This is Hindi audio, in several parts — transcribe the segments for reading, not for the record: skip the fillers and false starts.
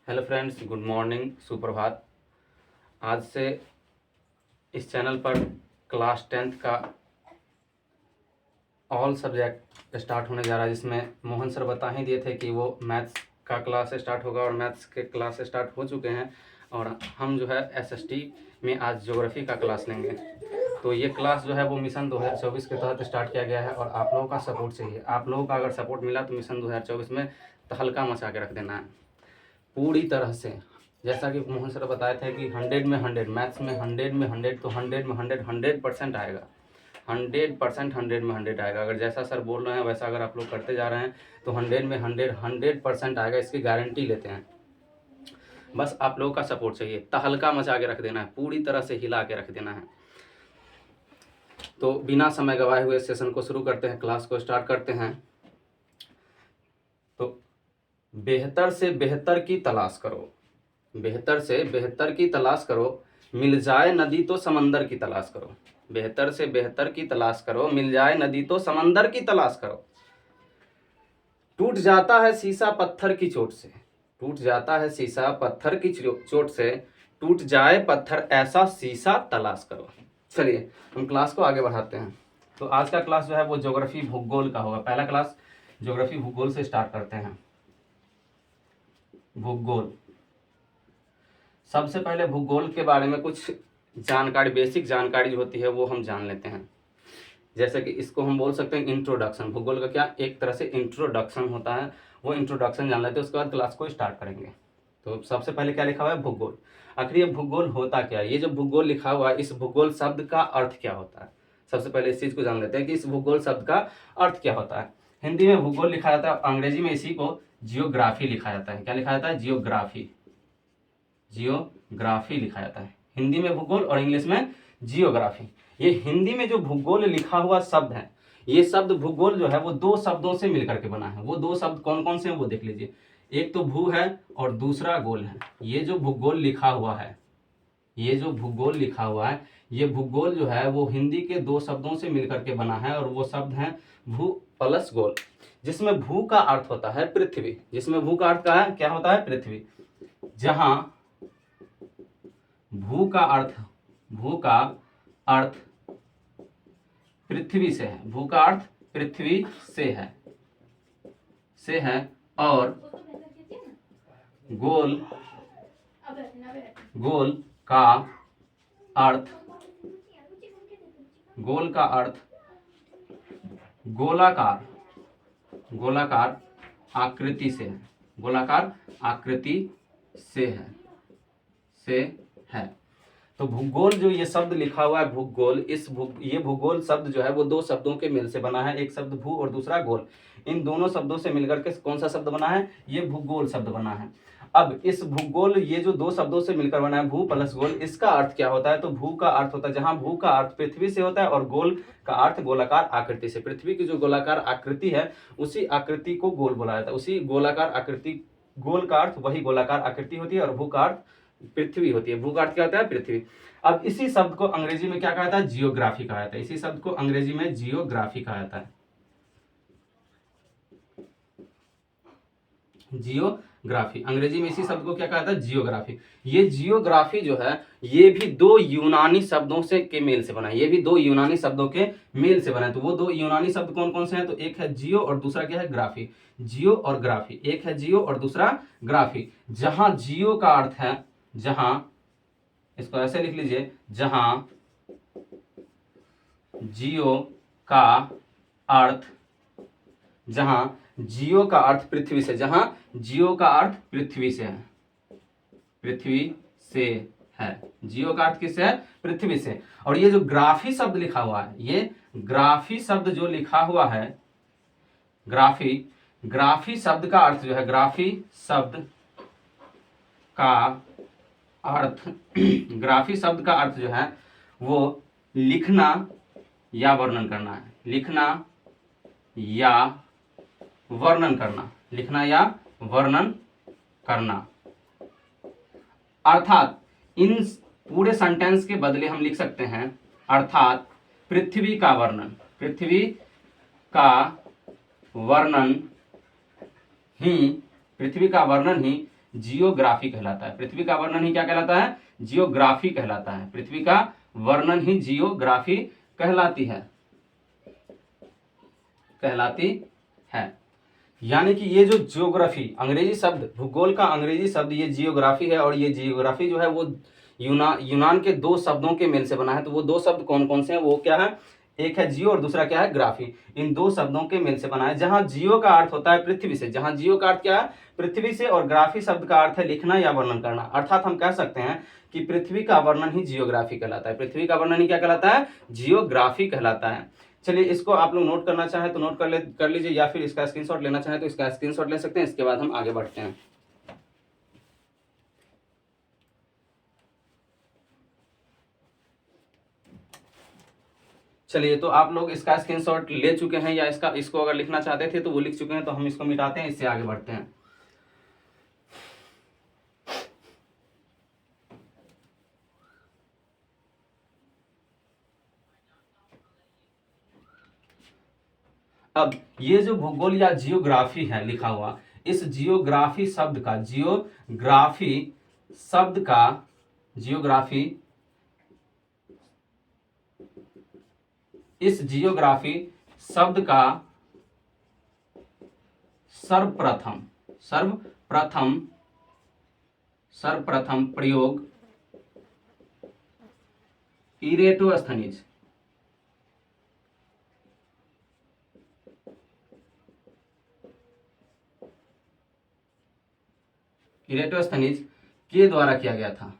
हेलो फ्रेंड्स, गुड मॉर्निंग, सुप्रभात। आज से इस चैनल पर क्लास 10th का ऑल सब्जेक्ट स्टार्ट होने जा रहा है, जिसमें मोहन सर बता ही दिए थे कि वो मैथ्स का क्लास स्टार्ट होगा और मैथ्स के क्लास स्टार्ट हो चुके हैं। और हम जो है एसएसटी में आज ज्योग्राफी का क्लास लेंगे। तो ये क्लास जो है वो मिशन 2024 के तहत स्टार्ट किया गया है और आप लोगों का सपोर्ट चाहिए। आप लोगों का अगर सपोर्ट मिला तो मिशन 2024 में तहलका मचा के रख देना है पूरी तरह से। जैसा कि मोहन सर बताए थे कि 100 में 100, मैथ्स में 100 में 100, तो 100 में 100, 100% आएगा। 100%, 100 में 100 आएगा। अगर जैसा सर बोल रहे हैं वैसा अगर आप लोग करते जा रहे हैं तो 100 में 100, 100% आएगा। इसकी गारंटी लेते हैं। बस आप लोगों का सपोर्ट चाहिए। तहलका मचा के रख देना है, पूरी तरह से हिला के रख देना है। तो बिना समय गवाए हुए सेशन को शुरू करते हैं, क्लास को स्टार्ट करते हैं। तो बेहतर से बेहतर की तलाश करो, बेहतर से बेहतर की तलाश करो, मिल जाए नदी तो समंदर की तलाश करो। बेहतर से बेहतर की तलाश करो, मिल जाए नदी तो समंदर की तलाश करो। टूट जाता है शीशा पत्थर की चोट से, टूट जाता है शीशा पत्थर की चोट से, टूट जाए पत्थर ऐसा शीशा तलाश करो। चलिए हम क्लास को आगे बढ़ाते हैं। तो आज का क्लास जो है वो ज्योग्राफी भूगोल का होगा। पहला क्लास ज्योग्राफी भूगोल से स्टार्ट करते हैं। भूगोल, सबसे पहले भूगोल के बारे में कुछ जानकारी, बेसिक जानकारी जो होती है वो हम जान लेते हैं। जैसे कि इसको हम बोल सकते हैं इंट्रोडक्शन। भूगोल का क्या एक तरह से इंट्रोडक्शन होता है, वो इंट्रोडक्शन जान लेते हैं, उसके बाद क्लास को स्टार्ट करेंगे। तो सबसे पहले क्या लिखा हुआ है? भूगोल। आखिर ये भूगोल होता क्या है? ये जो भूगोल लिखा हुआ है, इस भूगोल शब्द का अर्थ क्या होता है? सबसे पहले इस चीज को जान लेते हैं कि इस भूगोल शब्द का अर्थ क्या होता है। हिंदी में भूगोल लिखा जाता है, अंग्रेजी में इसी को जियोग्राफी लिखा जाता है। क्या लिखा जाता है? जियोग्राफी, जियोग्राफी लिखा जाता है। हिंदी में भूगोल और इंग्लिश में जियोग्राफी। ये हिंदी में जो भूगोल लिखा हुआ शब्द है, ये शब्द भूगोल जो है वो दो शब्दों से मिलकर के बना है। वो दो शब्द कौन कौन से हैं वो देख लीजिए। एक तो भू है और दूसरा गोल है। ये जो भूगोल लिखा हुआ है, ये जो भूगोल लिखा हुआ है, ये भूगोल जो है वो हिंदी के दो शब्दों से मिलकर के बना है और वो शब्द है भू प्लस गोल। जिसमें भू का अर्थ होता है पृथ्वी। जिसमें भू का अर्थ क्या होता है? पृथ्वी। जहां भू का अर्थ पृथ्वी से है, भू का अर्थ पृथ्वी से है और गोल का अर्थ गोलाकार आकृति से है, गोलाकार आकृति से है। तो भूगोल जो ये शब्द लिखा हुआ है भूगोल, ये भूगोल शब्द जो है वो दो शब्दों के मेल से बना है। एक शब्द भू और दूसरा गोल। इन दोनों शब्दों से मिलकर के कौन सा शब्द बना है? ये भूगोल शब्द बना है। अब इस भूगोल, ये जो दो शब्दों से मिलकर बना है भू प्लस गोल, इसका अर्थ क्या होता है? तो भू का अर्थ होता है, जहां भू का अर्थ पृथ्वी से होता है और गोल का अर्थ गोलाकार आकृति से। पृथ्वी की जो गोलाकार आकृति है उसी आकृति को गोल बोला जाता है। उसी गोलाकार आकृति, गोल का अर्थ वही गोलाकार आकृति होती है और भू का अर्थ पृथ्वी होती है। भू का अर्थ क्या होता है? पृथ्वी। अब इसी शब्द को अंग्रेजी में क्या कहा जाता है? जियोग्राफी कहा जाता है। इसी शब्द को अंग्रेजी में जियोग्राफी कहा जाता है। जियोग्राफी, अंग्रेजी में इसी शब्द को क्या कहा जाता है? जियोग्राफी। ये जियोग्राफी जो है ये भी दो यूनानी शब्दों से के मेल से बना है। ये भी दो यूनानी शब्दों के मेल से बना है। तो वो दो यूनानी शब्द कौन कौन से हैं? तो एक है जियो और दूसरा क्या है? ग्राफी। जियो और ग्राफी, एक है जियो और दूसरा ग्राफी। जहां जियो का अर्थ है, जहां, इसको ऐसे लिख लीजिए, जहां जियो का अर्थ, जहां जियो का अर्थ पृथ्वी से, जहां जियो का अर्थ पृथ्वी से है, पृथ्वी से है। जियो का अर्थ किससे है? पृथ्वी से। और ये जो ग्राफी शब्द लिखा हुआ है, ये ग्राफी शब्द जो लिखा हुआ है, ग्राफी शब्द का अर्थ जो है, ग्राफी शब्द का अर्थ ग्राफी शब्द का अर्थ जो है वो लिखना या वर्णन करना है। लिखना या वर्णन करना, लिखना या वर्णन करना। अर्थात इन पूरे सेंटेंस के बदले हम लिख सकते हैं, अर्थात पृथ्वी का वर्णन, पृथ्वी का वर्णन ही जियोग्राफी कहलाता है। पृथ्वी का वर्णन ही क्या कहलाता है? जियोग्राफी कहलाता है। पृथ्वी का वर्णन ही जियोग्राफी कहलाती है, यानी कि ये जो जियोग्राफी अंग्रेजी शब्द, भूगोल का अंग्रेजी शब्द ये जियोग्राफी है, और ये जियोग्राफी जो है वो यूनान के दो शब्दों के मेल से बना है। तो वो दो शब्द कौन कौन से हैं? वो क्या है? एक है जियो और दूसरा क्या है? ग्राफी। इन दो शब्दों के मेल से बना है। जहां जियो का अर्थ होता है पृथ्वी से, जहां जियो का अर्थ क्या है? पृथ्वी से, और ग्राफी शब्द का अर्थ है लिखना या वर्णन करना। अर्थात हम कह सकते हैं कि पृथ्वी का वर्णन ही जियोग्राफी कहलाता है। पृथ्वी का वर्णन ही क्या कहलाता है? जियोग्राफी कहलाता है। चलिए, इसको आप लोग नोट करना चाहें तो नोट कर लीजिए, या फिर इसका स्क्रीनशॉट लेना चाहें तो इसका स्क्रीनशॉट ले सकते हैं। इसके बाद हम आगे बढ़ते हैं। चलिए, तो आप लोग इसका स्क्रीनशॉट ले चुके हैं, या इसको अगर लिखना चाहते थे तो वो लिख चुके हैं, तो हम इसको मिटाते हैं, इससे आगे बढ़ते हैं। अब ये जो भूगोल या जियोग्राफी है लिखा हुआ, इस जियोग्राफी शब्द का इस जियोग्राफी शब्द का सर्वप्रथम प्रयोग इरेटोस्थनीज के द्वारा किया गया था।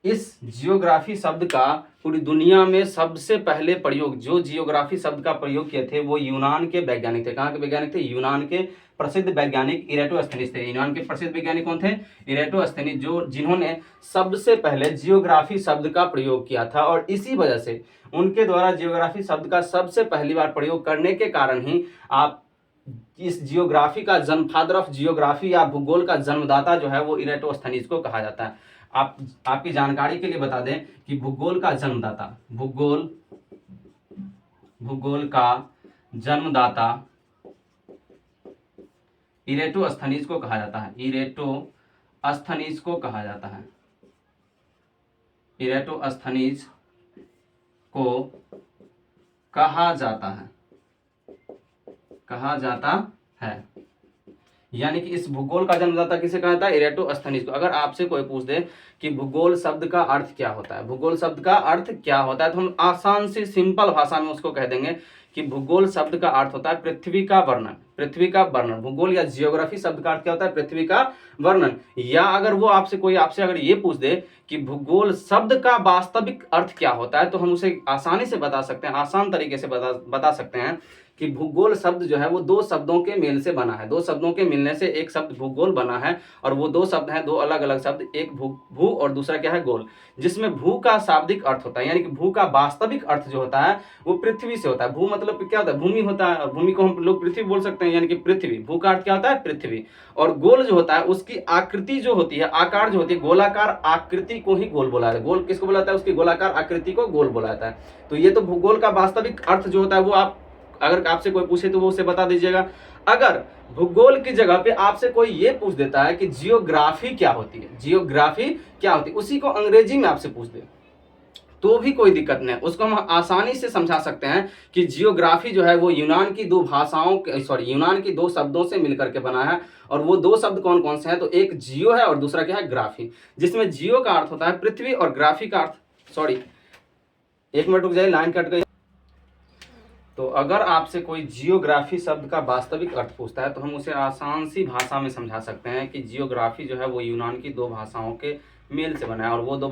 इस जियोग्राफी शब्द का पूरी दुनिया में सबसे पहले प्रयोग, जो जियोग्राफी शब्द का प्रयोग किए थे वो यूनान के वैज्ञानिक थे। कहाँ के वैज्ञानिक थे? यूनान के प्रसिद्ध वैज्ञानिक इरेटोस्थनीज थे। यूनान के प्रसिद्ध वैज्ञानिक कौन थे? इरेटोस्थनीज, जिन्होंने सबसे पहले जियोग्राफी शब्द का प्रयोग किया था। और इसी वजह से उनके द्वारा जियोग्राफी शब्द का सबसे पहली बार प्रयोग करने के कारण ही आप इस जियोग्राफी का जन्म, फादर ऑफ जियोग्राफी या भूगोल का जन्मदाता जो है वो इरेटोस्थनीज को कहा जाता है। आपकी जानकारी के लिए बता दें कि भूगोल का जन्मदाता इरेटोस्थनीज को कहा जाता है। इरेटोस्थनीज को कहा जाता है। यानी कि इस भूगोल का जन्मदाता किसे कहा जाता है? इरेटोस्थनीज को। अगर आपसे कोई पूछ दे कि भूगोल शब्द का अर्थ क्या होता है, तो हम आसान सी सिंपल भाषा में उसको कह देंगे कि भूगोल शब्द का अर्थ होता है पृथ्वी का वर्णन। भूगोल या जियोग्राफी शब्द का अर्थ क्या होता है? पृथ्वी का वर्णन। या अगर वो आपसे अगर ये पूछ दे कि भूगोल शब्द का वास्तविक अर्थ क्या होता है, तो हम उसे आसानी से बता सकते हैं, आसान तरीके से बता सकते हैं कि भूगोल शब्द जो है वो दो शब्दों के मेल से बना है। दो शब्दों के मिलने से एक शब्द भूगोल बना है, और वो दो शब्द हैं, दो अलग अलग शब्द, एक भू और दूसरा क्या है? गोल। जिसमें भू का शाब्दिक अर्थ होता है, यानी कि भू का वास्तविक अर्थ जो होता है वो पृथ्वी से होता है। भू मतलब क्या होता है? भूमि होता है, और भूमि को हम लोग पृथ्वी बोल सकते हैं, यानी कि पृथ्वी। भू का अर्थ क्या होता है? पृथ्वी। और गोल जो होता है उसकी आकृति जो होती है, आकार जो होती है, गोलाकार आकृति को ही गोल बोला जाता है। गोल किसको बोला जाता है? उसकी गोलाकार आकृति को गोल बोला जाता है। तो ये तो भूगोल का वास्तविक अर्थ जो होता है वो अगर आपसे कोई पूछे तो वो उसे बता दीजिएगा। अगर भूगोल की जगह पे आपसे कोई ये पूछ देता है कि जियोग्राफी क्या होती है, उसी को अंग्रेजी में आपसे पूछ दे तो भी कोई दिक्कत नहीं, उसको हम आसानी से समझा सकते हैं कि जियोग्राफी जो है वो यूनान की दो शब्दों से मिलकर के बना है। और वो दो शब्द कौन कौन से हैं? तो एक जियो है और दूसरा क्या है? ग्राफी। जिसमें जियो का अर्थ होता है पृथ्वी, और ग्राफी का अर्थ, एक मिनट रुक जाइए, लाइन कट गई। तो अगर आपसे कोई जियोग्राफी शब्द का वास्तविक अर्थ पूछता है तो हम उसे आसान सी भाषा में समझा सकते हैं कि जियोग्राफी जो है वो यूनान की दो भाषाओं के मेल से बना है, और वो दो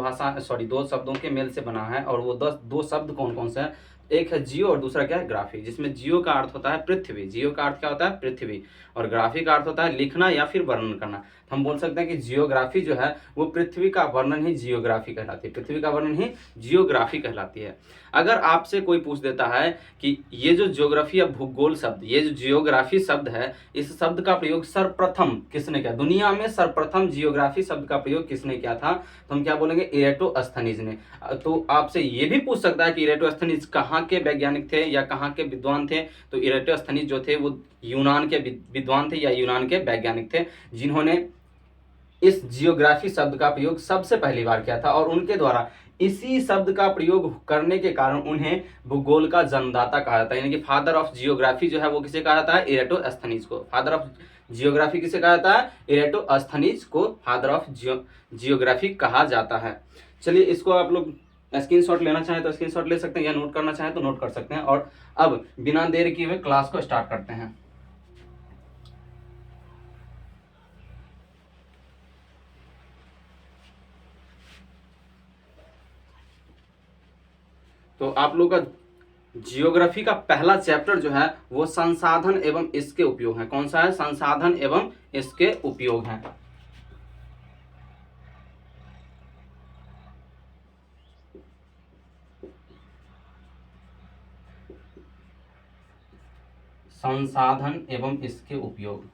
शब्दों के मेल से बना है। और वो दो शब्द कौन कौन से हैं? एक है जियो और दूसरा क्या है ग्राफी, जिसमें जियो का अर्थ होता है पृथ्वी, जियो का अर्थ क्या होता है पृथ्वी, और ग्राफी का अर्थ होता है लिखना या फिर वर्णन करना। हम बोल सकते हैं कि जियोग्राफी जो है वो पृथ्वी का वर्णन ही जियोग्राफी कहलाती है, पृथ्वी का वर्णन ही जियोग्राफी कहलाती है। अगर आपसे कोई पूछ देता है कि ये जो ज्योग्राफी या भूगोल शब्द, ये जो जियोग्राफी शब्द है, इस शब्द का प्रयोग सर्वप्रथम किसने किया, दुनिया में सर्वप्रथम जियोग्राफी शब्द का प्रयोग किसने किया था, तो हम क्या बोलेंगे इरेटोस्थनीज ने। तो आपसे ये भी पूछ सकता है कि इरेटोस्थनीज कहाँ के वैज्ञानिक थे या कहाँ के विद्वान थे, तो इरेटोस्थनीज जो थे वो यूनान के विद्वान थे या यूनान के वैज्ञानिक थे, जिन्होंने इस जियोग्राफी शब्द का प्रयोग सबसे पहली बार किया था, और उनके द्वारा इसी शब्द का प्रयोग करने के कारण उन्हें भूगोल का जन्मदाता कहा जाता है, यानी कि फादर ऑफ जियोग्राफी जो है वो किसे कहा जाता है, इरेटोस्थनीज को। फादर ऑफ जियोग्राफी किसे कहा जाता है, इरेटोस्थनीज को फादर ऑफ जियोग्राफी कहा जाता है। चलिए इसको आप लोग स्क्रीनशॉट लेना चाहें तो स्क्रीनशॉट ले सकते हैं, या नोट करना चाहें तो नोट कर सकते हैं। और अब बिना देर किए हुए क्लास को स्टार्ट करते हैं। तो आप लोग का जियोग्राफी का पहला चैप्टर जो है वो संसाधन एवं इसके उपयोग है। कौन सा है, संसाधन एवं इसके उपयोग है। संसाधन एवं इसके उपयोग।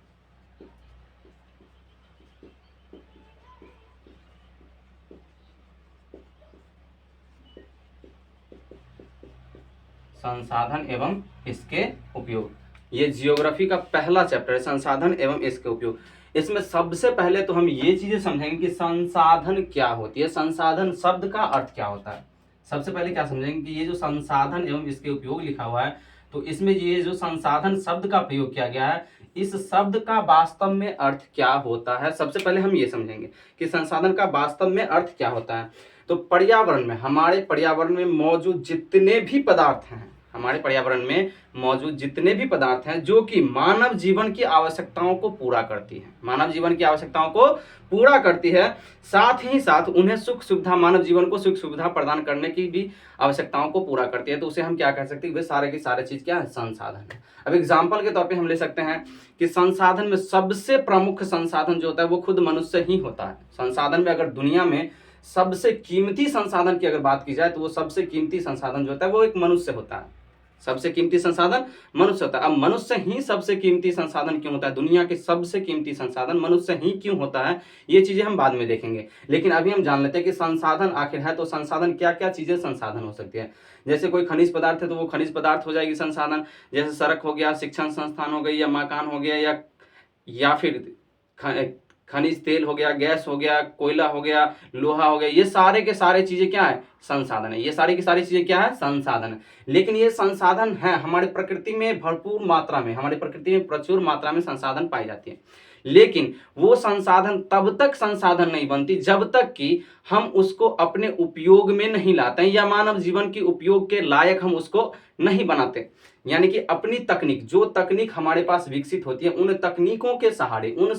संसाधन एवं इसके उपयोग, ये जियोग्राफी का पहला चैप्टर है, संसाधन एवं इसके उपयोग। इसमें सबसे पहले तो हम ये चीजें समझेंगे कि संसाधन क्या होती है, संसाधन शब्द का अर्थ क्या होता है। सबसे पहले क्या समझेंगे कि ये जो संसाधन एवं इसके उपयोग लिखा हुआ है, तो इसमें ये जो संसाधन शब्द का प्रयोग किया गया है, इस शब्द का वास्तव में अर्थ क्या होता है। सबसे पहले हम ये समझेंगे कि संसाधन का वास्तव में अर्थ क्या होता है। तो पर्यावरण में, हमारे पर्यावरण में मौजूद जितने भी पदार्थ हैं, हमारे पर्यावरण में मौजूद जितने भी पदार्थ हैं जो कि मानव जीवन की आवश्यकताओं को पूरा करती है, मानव जीवन की आवश्यकताओं को पूरा करती है, साथ ही साथ उन्हें सुख सुविधा, मानव जीवन को सुख सुविधा प्रदान करने की भी आवश्यकताओं को पूरा करती है, तो उसे हम क्या कह सकते हैं, वे सारे की सारे चीज क्या है, संसाधन है। अब एग्जाम्पल के तौर पे हम ले सकते हैं कि संसाधन में सबसे प्रमुख संसाधन जो होता है वो खुद मनुष्य ही होता है। संसाधन में अगर दुनिया में सबसे कीमती संसाधन की अगर बात की जाए तो वो सबसे कीमती संसाधन जो होता है वो एक मनुष्य होता है, सबसे कीमती संसाधन मनुष्य होता है। अब मनुष्य ही सबसे कीमती संसाधन क्यों होता है, दुनिया के सबसे कीमती संसाधन मनुष्य ही क्यों होता है, ये चीजें हम बाद में देखेंगे। लेकिन अभी हम जान लेते हैं कि संसाधन आखिर है तो संसाधन क्या क्या चीजें संसाधन हो सकती है। जैसे कोई खनिज पदार्थ है तो वो खनिज पदार्थ हो जाएगी संसाधन, जैसे सड़क हो गया, शिक्षण संस्थान हो गई, या मकान हो गया, या फिर खनिज तेल हो गया, गैस हो गया, कोयला हो गया, लोहा हो गया, ये सारे के सारे चीजें क्या है, संसाधन है। ये सारी की सारी चीजें क्या है, संसाधन है। लेकिन ये संसाधन है हमारी प्रकृति में भरपूर मात्रा में, हमारी प्रकृति में प्रचुर मात्रा में संसाधन पाई जाती है, लेकिन वो संसाधन तब तक संसाधन नहीं बनती जब तक कि हम उसको अपने उपयोग में नहीं लाते हैं, या मानव जीवन के उपयोग के लायक हम उसको नहीं बनाते। यानी कि अपनी तकनीक, जो तकनीक हमारे पास विकसित होती है, उन तकनीकों के सहारे, उन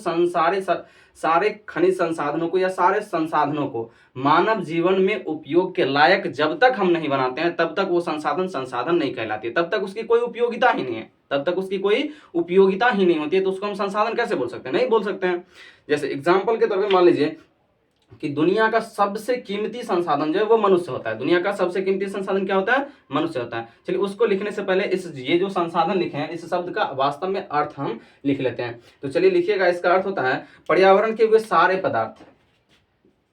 सारे खनिज संसाधनों को या सारे संसाधनों को मानव जीवन में उपयोग के लायक जब तक हम नहीं बनाते हैं, तब तक वो संसाधन संसाधन नहीं कहलाती, तब तक उसकी कोई उपयोगिता ही नहीं है, तब तक उसकी कोई उपयोगिता ही नहीं होती है, तो उसको हम संसाधन कैसे बोल सकते हैं, नहीं बोल सकते हैं। जैसे एग्जाम्पल के तौर पर मान लीजिए कि दुनिया का सबसे कीमती संसाधन जो है वो मनुष्य होता है। दुनिया का सबसे कीमती संसाधन क्या होता है, मनुष्य होता है। चलिए उसको लिखने से पहले ये जो संसाधन लिखे हैं, इस शब्द का वास्तव में अर्थ हम लिख लेते हैं। तो चलिए लिखिएगा, इसका अर्थ होता है पर्यावरण के वे सारे पदार्थ,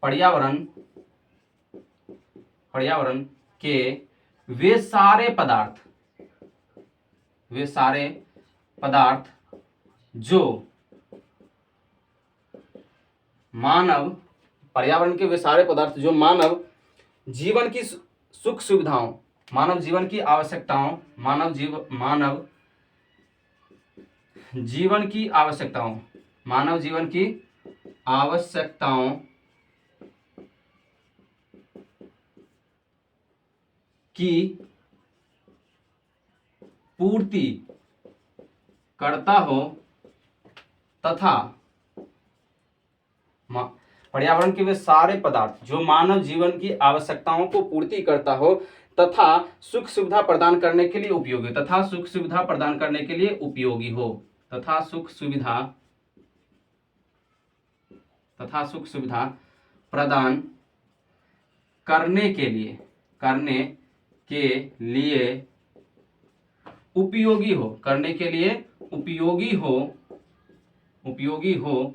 पर्यावरण के वे सारे पदार्थ जो मानव, पर्यावरण के वे सारे पदार्थ जो मानव जीवन की सुख सुविधाओं, मानव जीवन की आवश्यकताओं, मानव जीवन की आवश्यकताओं की पूर्ति करता हो तथा पर्यावरण के वे सारे पदार्थ जो मानव जीवन की आवश्यकताओं को पूर्ति करता हो तथा सुख सुविधा प्रदान करने के लिए उपयोगी, तथा सुख सुविधा प्रदान करने के लिए उपयोगी हो, तथा सुख सुविधा प्रदान करने के लिए उपयोगी हो, करने के लिए उपयोगी हो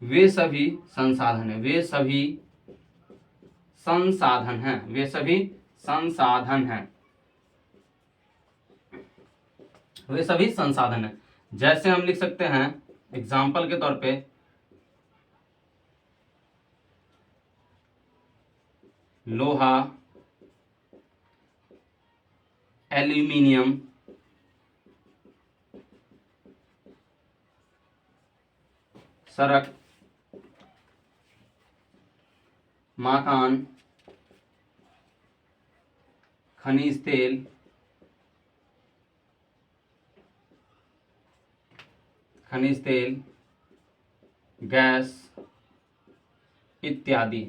वे सभी संसाधन हैं, वे सभी संसाधन हैं। जैसे हम लिख सकते हैं एग्जाम्पल के तौर पे, लोहा, एल्यूमिनियम, सड़क, मकान, खनिज तेल, गैस इत्यादि,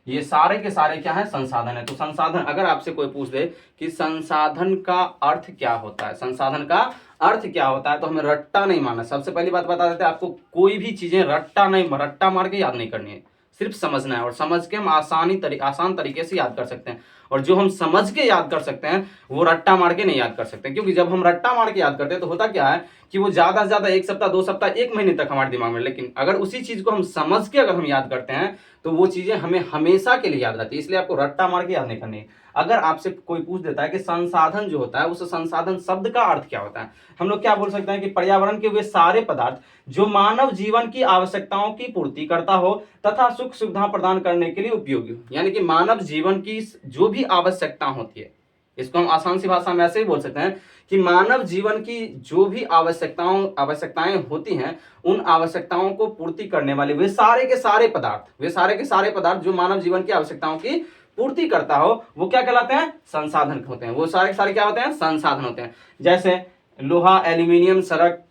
ये सारे के सारे क्या है? संसाधन है। तो संसाधन, अगर आपसे कोई पूछ दे कि संसाधन का अर्थ क्या होता है, संसाधन का अर्थ क्या होता है, तो हमें रट्टा नहीं मानना। सबसे पहली बात बता देते हैं आपको, कोई भी चीजें रट्टा मार के याद नहीं करनी है, सिर्फ समझना है, और समझ के हम आसान तरीके से याद कर सकते हैं। और जो हम समझ के याद कर सकते हैं वो रट्टा मार के नहीं याद कर सकते, क्योंकि जब हम रट्टा मार के याद करते हैं तो होता क्या है कि वो ज्यादा से ज्यादा 1 सप्ताह 2 सप्ताह 1 महीने तक हमारे दिमाग में, लेकिन अगर उसी चीज को हम समझ के अगर हम याद करते हैं तो वो चीजें हमें हमेशा के लिए याद रहती है। इसलिए आपको रट्टा मार के याद नहीं करनी है। अगर आपसे कोई पूछ देता है कि संसाधन जो होता है, उस संसाधन शब्द का अर्थ क्या होता है, हम लोग क्या बोल सकते हैं कि पर्यावरण के वे सारे पदार्थ जो मानव जीवन की आवश्यकताओं की पूर्ति करता हो तथा सुख सुविधा प्रदान करने के लिए उपयोगी हो। यानी कि मानव जीवन की जो भी आवश्यकता होती है, इसको हम आसान सी भाषा में ऐसे ही बोल सकते हैं कि मानव जीवन की जो भी आवश्यकताएं होती हैं, उन आवश्यकताओं को पूर्ति करने वाले वे सारे के सारे पदार्थ जो मानव जीवन की आवश्यकताओं की पूर्ति करता हो, वो क्या कहलाते हैं? संसाधन होते हैं। वो सारे के सारे क्या होते हैं? संसाधन होते हैं। जैसे लोहा, एल्यूमिनियम, सड़क,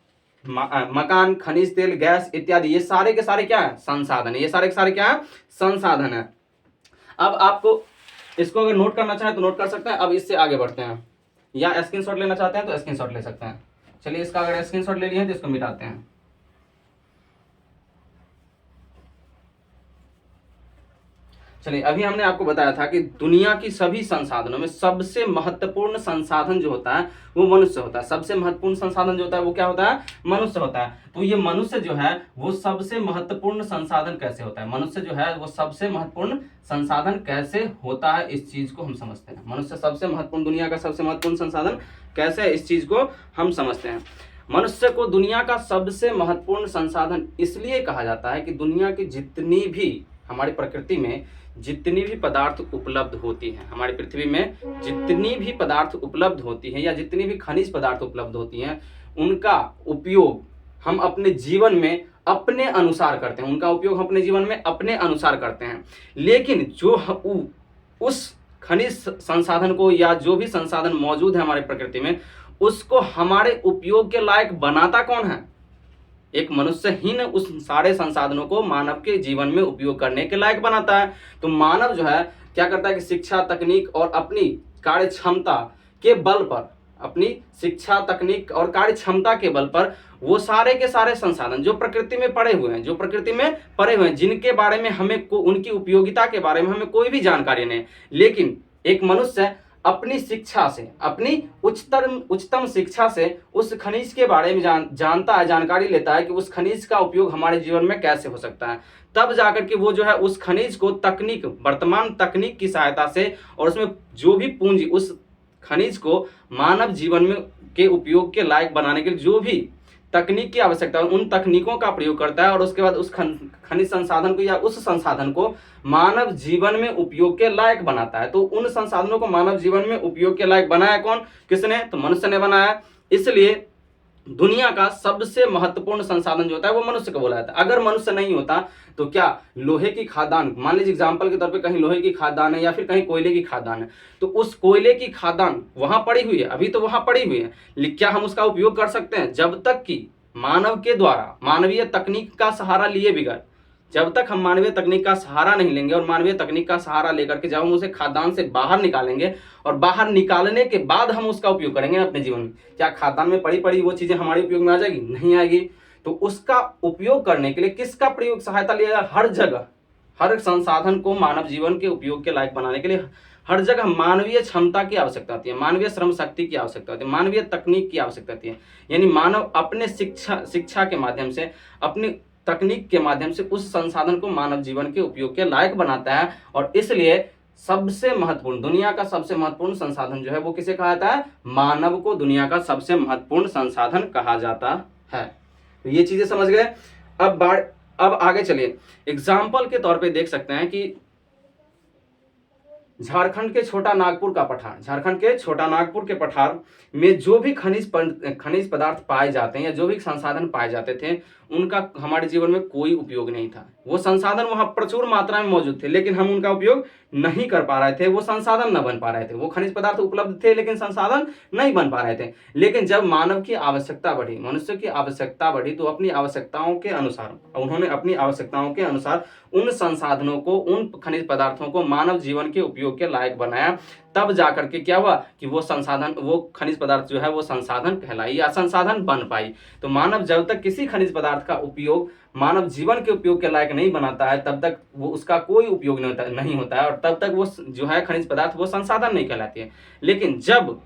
मकान, खनिज तेल, गैस इत्यादि, ये सारे के सारे क्या है? संसाधन है। ये सारे के सारे क्या है? संसाधन है। अब आपको इसको अगर नोट करना चाहे तो नोट कर सकते हैं। अब इससे आगे बढ़ते हैं, या स्क्रीनशॉट लेना चाहते हैं तो स्क्रीनशॉट ले सकते हैं। चलिए, इसका अगर स्क्रीनशॉट ले लिए तो इसको मिटाते हैं। चलिए, अभी हमने आपको बताया था कि दुनिया की सभी संसाधनों में सबसे महत्वपूर्ण संसाधन जो होता है वो मनुष्य होता है। सबसे महत्वपूर्ण संसाधन जो होता है वो क्या होता है? मनुष्य होता है। तो ये मनुष्य जो है वो सबसे महत्वपूर्ण संसाधन कैसे होता है? मनुष्य जो है वो सबसे महत्वपूर्ण संसाधन कैसे होता है, इस चीज को हम समझते हैं। मनुष्य सबसे महत्वपूर्ण, दुनिया का सबसे महत्वपूर्ण संसाधन कैसे है, इस चीज को हम समझते हैं। मनुष्य को दुनिया का सबसे महत्वपूर्ण संसाधन इसलिए कहा जाता है कि दुनिया की जितनी भी, हमारी प्रकृति में जितनी भी पदार्थ उपलब्ध होती हैं, हमारी पृथ्वी में जितनी भी पदार्थ उपलब्ध होती हैं या जितनी भी खनिज पदार्थ उपलब्ध होती हैं, उनका उपयोग हम अपने जीवन में अपने अनुसार करते हैं। उनका उपयोग हम अपने जीवन में अपने अनुसार करते हैं। लेकिन जो उस खनिज संसाधन को या जो भी संसाधन मौजूद है हमारी प्रकृति में, उसको हमारे उपयोग के लायक बनाता कौन है? एक मनुष्य ही न उस सारे संसाधनों को मानव के जीवन में उपयोग करने के लायक बनाता है। तो मानव जो है क्या करता है कि शिक्षा, तकनीक और अपनी कार्य क्षमता के बल पर, अपनी शिक्षा, तकनीक और कार्य क्षमता के बल पर वो सारे के सारे संसाधन जो प्रकृति में पड़े हुए हैं, जिनके बारे में हमें उनकी उपयोगिता के बारे में हमें कोई भी जानकारी नहीं, लेकिन एक मनुष्य अपनी शिक्षा से, अपनी उच्चतम शिक्षा से उस खनिज के बारे में जानता है, जानकारी लेता है कि उस खनिज का उपयोग हमारे जीवन में कैसे हो सकता है। तब जाकर के वो जो है उस खनिज को वर्तमान तकनीक की सहायता से, और उसमें जो भी पूंजी, उस खनिज को मानव जीवन में के उपयोग के लायक बनाने के लिए जो भी तकनीक की आवश्यकता है, उन तकनीकों का प्रयोग करता है, और उसके बाद उस खनिज संसाधन को या उस संसाधन को मानव जीवन में उपयोग के लायक बनाता है। तो उन संसाधनों को मानव जीवन में उपयोग के लायक बनाया कौन? किसने? तो मनुष्य ने बनाया। इसलिए दुनिया का सबसे महत्वपूर्ण संसाधन जो होता है वो मनुष्य को बोला जाता है। अगर मनुष्य नहीं होता तो क्या लोहे की खादान, मान लीजिए एग्जाम्पल के तौर पे कहीं लोहे की खादान है या फिर कहीं कोयले की खादान है, तो उस कोयले की खादान वहां पड़ी हुई है, अभी तो वहां पड़ी हुई है, लेकिन क्या हम उसका उपयोग कर सकते हैं? जब तक कि मानव के द्वारा, मानवीय तकनीक का सहारा लिए बगैर जब तक हम मानवीय तकनीक का सहारा नहीं लेंगे और मानवीय तकनीक का सहारा लेकर के जब हम उसे खाद्यान्न से बाहर निकालेंगे और बाहर निकालने के बाद हम उसका उपयोग करेंगे अपने जीवन में, क्या खाद्यान्न में पड़ी पड़ी वो चीज़ें हमारे उपयोग में आ जाएगी? नहीं आएगी। तो उसका उपयोग करने के लिए किसका प्रयोग सहायता लिया जाए? हर जगह, हर संसाधन को मानव जीवन के उपयोग के लायक बनाने के लिए हर जगह मानवीय क्षमता की आवश्यकता होती है, मानवीय श्रम शक्ति की आवश्यकता होती है, मानवीय तकनीक की आवश्यकता होती है। यानी मानव अपने शिक्षा के माध्यम से, अपनी तकनीक के माध्यम से उस संसाधन को मानव जीवन के उपयोग के लायक बनाता है। और इसलिए सबसे महत्वपूर्ण, दुनिया का सबसे महत्वपूर्ण संसाधन जो है वो किसे कहा जाता है? मानव को दुनिया का सबसे महत्वपूर्ण संसाधन कहा जाता है। तो ये चीजें समझ गए। अब आगे चलिए, एग्जाम्पल के तौर पे देख सकते हैं कि झारखंड के छोटा नागपुर का पठार, झारखंड के छोटा नागपुर के पठार में जो भी खनिज पदार्थ पाए जाते हैं या जो भी संसाधन पाए जाते थे, उनका हमारे जीवन में कोई उपयोग नहीं था। वो संसाधन वहां प्रचुर मात्रा में मौजूद थे, लेकिन हम उनका उपयोग नहीं कर पा रहे थे, वो संसाधन न बन पा रहे थे। वो खनिज पदार्थ उपलब्ध थे लेकिन संसाधन नहीं बन पा रहे थे। लेकिन जब मानव की आवश्यकता बढ़ी, मनुष्य की आवश्यकता बढ़ी, तो अपनी आवश्यकताओं के अनुसार उन्होंने अपनी आवश्यकताओं के अनुसार उन संसाधनों को, उन खनिज पदार्थों को मानव जीवन के उपयोग के लायक बनाया। तब जाकर के क्या हुआ कि वो संसाधन, वो खनिज पदार्थ जो है वो संसाधन कहलाई या संसाधन बन पाई। तो मानव जब तक किसी खनिज पदार्थ का उपयोग मानव जीवन के उपयोग के लायक नहीं बनाता है, तब तक वो उसका कोई उपयोग नहीं होता है, और तब तक वो जो है खनिज पदार्थ वो संसाधन नहीं कहलाती है। लेकिन जब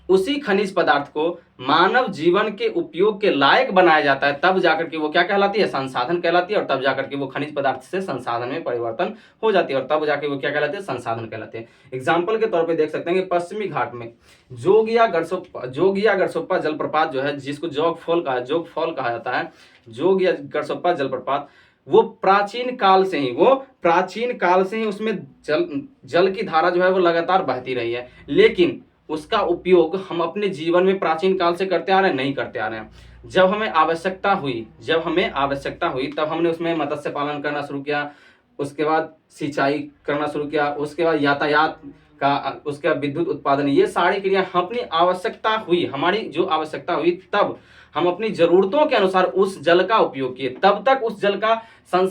उसी खनिज पदार्थ को मानव जीवन के उपयोग के लायक बनाया जाता है, तब जाकर के वो क्या कहलाती है? संसाधन कहलाती है। और तब जाकर के वो खनिज पदार्थ से संसाधन में परिवर्तन हो जाती है, और तब जाकर वो क्या कहलाते हैं? संसाधन कहलाते हैं। एग्जाम्पल के तौर पे देख सकते हैं कि पश्चिमी घाट में जोगिया गरसोप्पा जलप्रपात जो है, जिसको जोग फॉल कहा जाता है, जोगिया गरसोप्पा जलप्रपात, वो प्राचीन काल से ही उसमें जल की धारा जो है वो लगातार बहती रही है, लेकिन उसका उपयोग हम अपने जीवन में प्राचीन काल से करते आ रहे हैं? नहीं करते आ रहे हैं। जब हमें आवश्यकता हुई तब हमने उसमें मत्स्य पालन करना शुरू किया, उसके बाद सिंचाई करना शुरू किया, उसके बाद यातायात का, उसके बाद विद्युत उत्पादन, ये सारी क्रिया हमारी जो आवश्यकता हुई तब हम अपनी जरूरतों के अनुसार उस जल का उपयोग किए। तब तक उस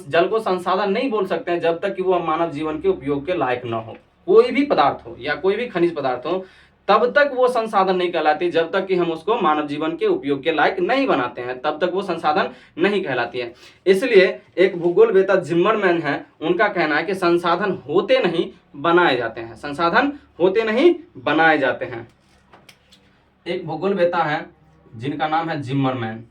जल को संसाधन नहीं बोल सकते हैं जब तक कि वो मानव जीवन के उपयोग के लायक न हो। कोई भी पदार्थ हो या कोई भी खनिज पदार्थ हो, तब तक वो संसाधन नहीं कहलाती जब तक कि हम उसको मानव जीवन के उपयोग के लायक नहीं बनाते हैं, तब तक वो संसाधन नहीं कहलाती है। इसलिए एक भूगोलवेत्ता जिम्मरमैन है, उनका कहना है कि संसाधन होते नहीं बनाए जाते हैं, संसाधन होते नहीं बनाए जाते हैं। एक भूगोलवेत्ता है जिनका नाम है जिम्मरमैन।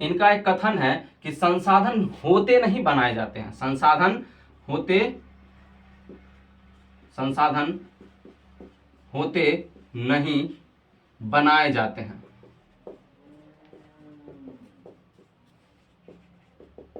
इनका एक कथन है कि संसाधन होते नहीं बनाए जाते हैं, संसाधन होते नहीं बनाए जाते हैं,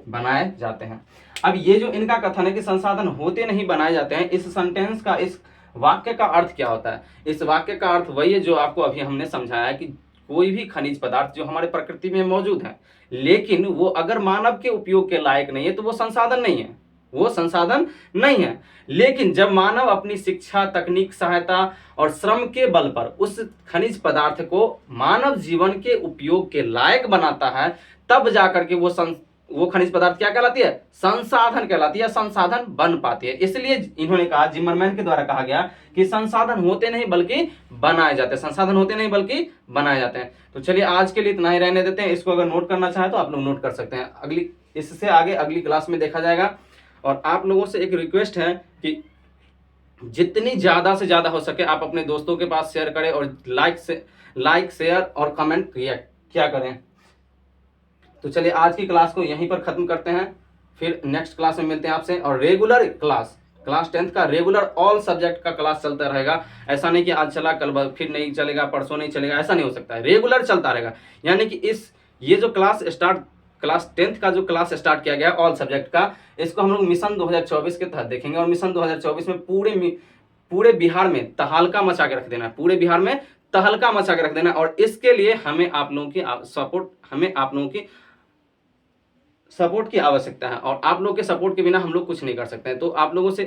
बनाए जाते हैं। अब ये जो इनका कथन है कि संसाधन होते नहीं बनाए जाते हैं, इस सेंटेंस का, इस वाक्य का अर्थ क्या होता है? इस वाक्य का अर्थ वही है जो आपको अभी हमने समझाया कि कोई भी खनिज पदार्थ जो हमारे प्रकृति में मौजूद है, लेकिन वो अगर मानव के उपयोग के लायक नहीं है तो वो संसाधन नहीं है, वो संसाधन नहीं है। लेकिन जब मानव अपनी शिक्षा, तकनीक, सहायता और श्रम के बल पर उस खनिज पदार्थ को मानव जीवन के उपयोग के लायक बनाता है, तब जाकर के वो खनिज पदार्थ क्या कहलाती है? संसाधन कहलाती है, संसाधन बन पाती है। इसलिए इन्होंने कहा, जिम्मरमैन के द्वारा कहा गया कि संसाधन होते नहीं बल्कि बनाए जाते हैं, संसाधन होते नहीं बल्कि बनाए जाते हैं। तो चलिए आज के लिए इतना ही रहने देते हैं। इसको अगर नोट करना चाहे तो आप लोग नोट कर सकते हैं, इससे आगे अगली क्लास में देखा जाएगा। और आप लोगों से एक रिक्वेस्ट है कि जितनी ज़्यादा से ज़्यादा हो सके आप अपने दोस्तों के पास शेयर करें और लाइक शेयर और कमेंट क्या करें। तो चलिए आज की क्लास को यहीं पर ख़त्म करते हैं, फिर नेक्स्ट क्लास में मिलते हैं आपसे। और रेगुलर क्लास 10th का रेगुलर ऑल सब्जेक्ट का क्लास चलता रहेगा। ऐसा नहीं कि आज चला कल फिर नहीं चलेगा, परसों नहीं चलेगा, ऐसा नहीं हो सकता है, रेगुलर चलता रहेगा। यानी कि ये जो क्लास 10th का जो क्लास स्टार्ट किया गया ऑल सब्जेक्ट का, इसको हम लोग मिशन 2024 के तहत देखेंगे। और मिशन 2024 में पूरे बिहार में तहलका मचा के रख देना है, पूरे बिहार में तहलका मचा के रख देना है। और इसके लिए हमें आप लोगों की सपोर्ट की आवश्यकता है, और आप लोगों के सपोर्ट के बिना हम लोग कुछ नहीं कर सकते हैं। तो आप लोगों से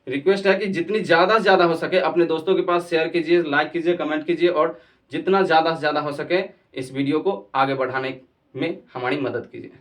रिक्वेस्ट है कि जितनी ज़्यादा से ज़्यादा हो सके अपने दोस्तों के पास शेयर कीजिए, लाइक कीजिए, कमेंट कीजिए, और जितना ज़्यादा से ज़्यादा हो सके इस वीडियो को आगे बढ़ाने में हमारी मदद कीजिए।